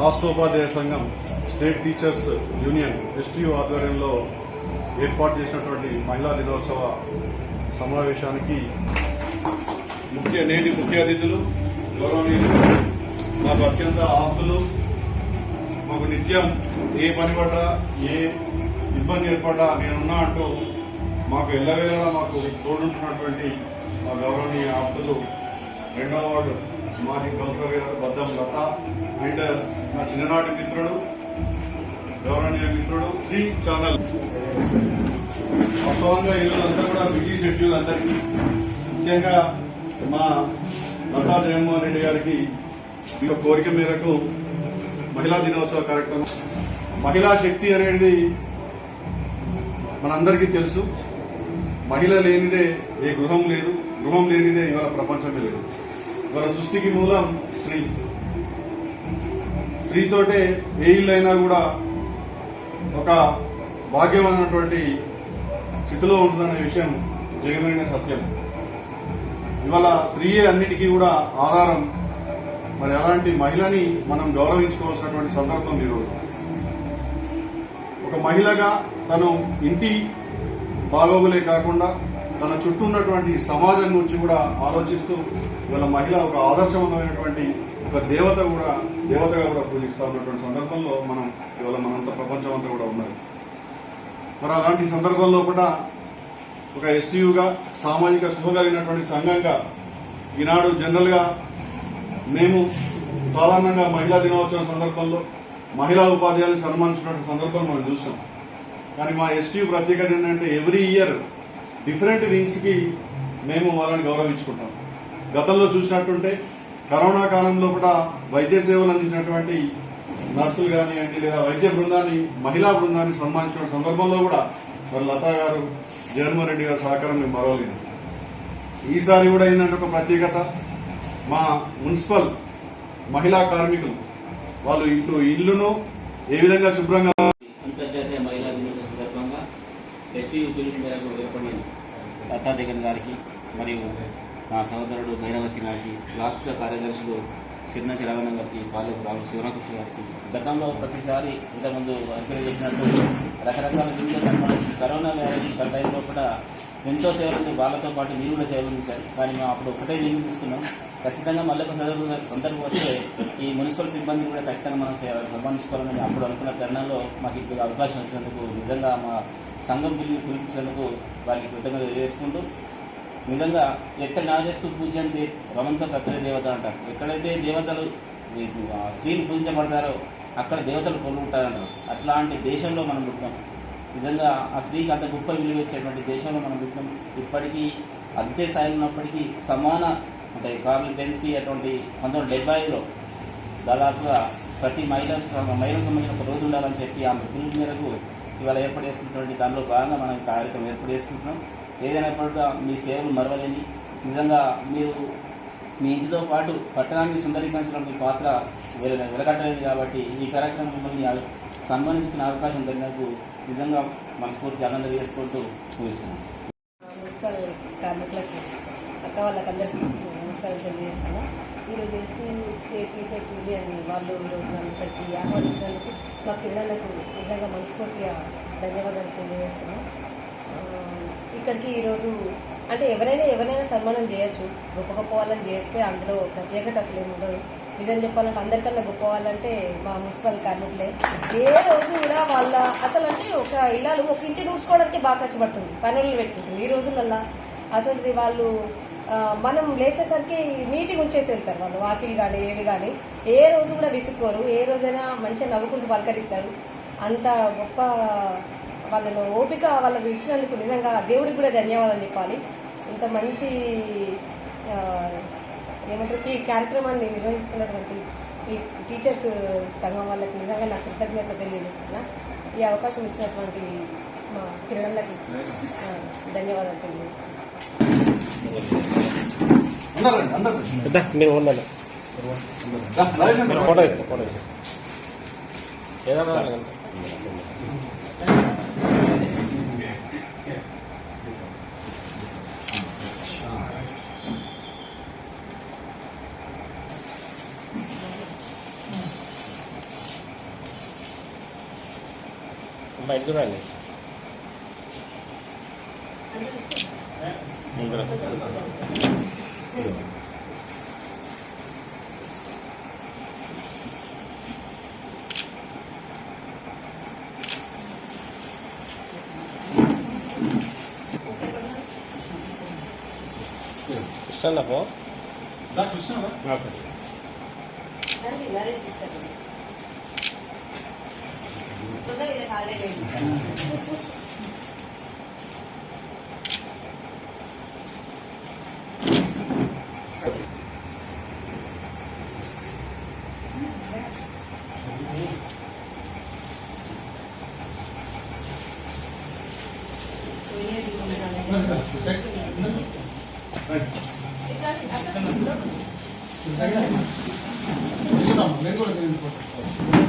రాష్ట్రోపాధ్యాయ సంఘం state teachers union STU ఆధ్వర్యంలో ఏర్పాటు చేసినటువంటి మహిళా దినోత్సవ సమావేశానికి నేటి ముఖ్య అతిథులు గౌరవనీయులు, మాకు అత్యంత ఆప్తులు, మాకు నిత్యం ఏ పని పడ్డా ఏ ఇబ్బంది ఏర్పడ్డా నేనున్నా అంటూ మాకు ఎల్లవేళలా మాకు తోడుంటున్నటువంటి మా గౌరవనీయ ఆప్తులు 2వ వార్డు మాజీ కౌన్సిలర్ గారు బద్దం లత అండ్ నా చిన్ననాటి మిత్రుడు గౌరవనీయ మిత్రుడు శ్రీ ఛానల్. వాస్తవంగా వీళ్ళంతా కూడా బిజీ షెడ్యూల్ అందరికీ, ముఖ్యంగా మా లతా జగన్మోహన్ రెడ్డి గారికి ఈ కోరిక మేరకు మహిళా దినోత్సవ కార్యక్రమం. మహిళా శక్తి అనేది మనందరికీ తెలుసు. మహిళ లేనిదే ఏ గృహం లేదు, గృహం లేనిదే ఇవాళ ప్రపంచమే లేదు. ఇవాళ సృష్టికి మూలం స్త్రీ. స్త్రీతోటే ఏ ఇల్లైనా కూడా ఒక భాగ్యమైనటువంటి స్థితిలో ఉంటుందనే విషయం జగమైన సత్యం. ఇవాళ స్త్రీయే అన్నిటికీ కూడా ఆధారం. మరి అలాంటి మహిళని మనం గౌరవించుకోవాల్సినటువంటి సందర్భం ఈరోజు. ఒక మహిళగా తను ఇంటి బాగోగులే కాకుండా తన చుట్టూ ఉన్నటువంటి సమాజం గురించి కూడా ఆలోచిస్తూ ఇవాళ మహిళ ఒక ఆదర్శవంతమైనటువంటి ఒక దేవతగా కూడా పూజిస్తూ ఉన్నటువంటి సందర్భంలో మనం ఇవాళ మనంతా ప్రపంచం అంతా కూడా ఉన్నది. మరి అలాంటి సందర్భంలో కూడా ఒక ఎస్టీయూగా సామాజిక స్పృహ కలిగినటువంటి సంఘంగా ఈనాడు జనరల్గా మేము సాధారణంగా మహిళా దినోత్సవం సందర్భంలో మహిళా ఉపాధ్యాయులను సన్మానించినటువంటి సందర్భం మనం చూస్తాం. కానీ మా ఎస్టీయూ ప్రత్యేకత ఏంటంటే ఎవ్రీ ఇయర్ డిఫరెంట్ వింగ్స్కి మేము వాళ్ళని గౌరవించుకుంటాం. గతంలో చూసినట్టుంటే కరోనా కాలంలో కూడా వైద్య సేవలు అందించినటువంటి నర్సులు కానివ్వండి లేదా వైద్య బృందాన్ని మహిళా బృందాన్ని సన్మానించిన సందర్భంలో కూడా మరి లతా గారు జగన్మోహన్ రెడ్డి గారి సహకారం మేము మరవలేదు. ఈసారి కూడా ఏంటంటే ఒక ప్రత్యేకత, మా మున్సిపల్ మహిళా కార్మికులు వాళ్ళు ఇల్లును ఏ విధంగా శుభ్రంగా అంతర్జాతీయ మహిళా దినోత్సవ సందర్భంగా ఎస్టీయూ పిలుపు మేరకు ఏర్పడిన లతా జగన్ గారికి మరియు నా సహోదరుడు భైరవతి గారికి, రాష్ట్ర కార్యదర్శులు సిరినంచి రవణ గారికి, పాలెపు రావు శివరాకృష్ణ గారికి గతంలో ప్రతిసారి ఇంతకుముందు ఎంకరేజ్ చేసినట్టు రకరకాల విధులు సన్మానించి కరోనా వ్యాధి టైంలో కూడా ఎంతో సేవలు వాళ్ళతో పాటు మీరు కూడా సేవలు అందించారు. కానీ మేము అప్పుడు ఒకటే నిర్ణయం తీసుకున్నాం, ఖచ్చితంగా మళ్ళీ ఒక సందర్భం వస్తే ఈ మున్సిపల్ సిబ్బందిని కూడా ఖచ్చితంగా మనం సన్మానించుకోవాలని అప్పుడు అనుకున్న తరుణంలో మాకు ఇప్పుడు అవకాశం వచ్చినందుకు నిజంగా మా సంఘం పిలిపించినందుకు వారికి కృతజ్ఞత తెలియజేసుకుంటూ, నిజంగా ఎక్కడ నాగేస్తూ పూజ్యంతే రమంత ప్రత్యేక దేవత అంటారు. ఎక్కడైతే దేవతలు స్త్రీలు పూజించబడతారో అక్కడ దేవతలు కొలుగుంటారంటారు. అట్లాంటి దేశంలో మనం పుట్టాం. నిజంగా ఆ స్త్రీకి అంత గొప్ప విలువ ఇచ్చేటువంటి దేశంలో మనం పుట్టాం. ఇప్పటికీ అంతే స్థాయిలో ఉన్నప్పటికీ సమాన అంటే కార్ల జయంతి అటువంటి 1970లో దాదాపుగా ప్రతి మహిళలకు సంబంధించిన ఒక రోజు ఉండాలని చెప్పి ఆమె పిలుపు మేరకు ఇవాళ ఏర్పాటు చేసుకున్నటువంటి దానిలో భాగంగా మనం కార్యక్రమం ఏర్పాటు చేసుకుంటున్నాం. ఏదైనప్పటికీ మీ సేవలు మరవలేని, నిజంగా మీరు మీ ఇంటితో పాటు పట్టణాన్ని సుందరీకరించడం మీ పాత్ర వెలగట్టలేదు. కాబట్టి ఈ కార్యక్రమం మిమ్మల్ని సన్మానించుకునే అవకాశం కలిగినందుకు నిజంగా మనస్ఫూర్తి ఆనందం చేసుకుంటూ పూజిస్తున్నాం. మున్సిపల్ కార్మికులకు అక్క వాళ్ళకందరికీ నమస్కారం తెలియజేస్తాను. ఈరోజు స్టేట్ టీచర్స్ యూనియన్ వాళ్ళు ఈరోజు నన్ను ఇక్కడికి ఆహ్వానించినందుకు మా పిల్లలకు నిజంగా మనస్ఫూర్తిగా ధన్యవాదాలు తెలియజేస్తున్నాను. ఇక్కడికి ఈరోజు అంటే ఎవరైనా సన్మానం చేయొచ్చు. గొప్ప వాళ్ళని చేస్తే అందులో ప్రత్యేకత అసలు ఏమి ఉండదు. నిజం చెప్పాలంటే అందరికన్నా గొప్ప వాళ్ళంటే మా మున్సిపల్ కార్మికులే. ఏ రోజు కూడా వాళ్ళ అసలు అంటే ఒక ఇల్లాలు ఒక ఇంటిని ఊడ్చుకోవడానికి బాగా కష్టపడుతుంది, పనులు పెట్టుకుంటుంది. ఈ రోజులల్లో అసలు వాళ్ళు మనం లేచేసరికి నీట్గా ఉంచేసి వెళ్తారు. వాళ్ళు వాకిలు కానీ ఏవి కానీ ఏ రోజు కూడా విసుక్కోరు. ఏ రోజైనా మంచిగా నవ్వుకుంటూ పలకరిస్తారు. అంత గొప్ప వాళ్ళను ఓపిక వాళ్ళకి ఇచ్చినందుకు నిజంగా దేవుడికి కూడా ధన్యవాదాలు చెప్పాలి. ఇంత మంచి ఏమంటారు ఈ కార్యక్రమాన్ని నిర్వహిస్తున్నటువంటి ఈ టీచర్స్ సంఘం వాళ్ళకి నిజంగా నా కృతజ్ఞత తెలియజేస్తున్నా. ఈ అవకాశం ఇచ్చినటువంటి మా కిరణ్లకి ధన్యవాదాలు తెలియజేస్తున్నా. బయటకు రండి ముందర ఇష్టం పో ఓకే తొందరగా కాలేదు నేను కూడా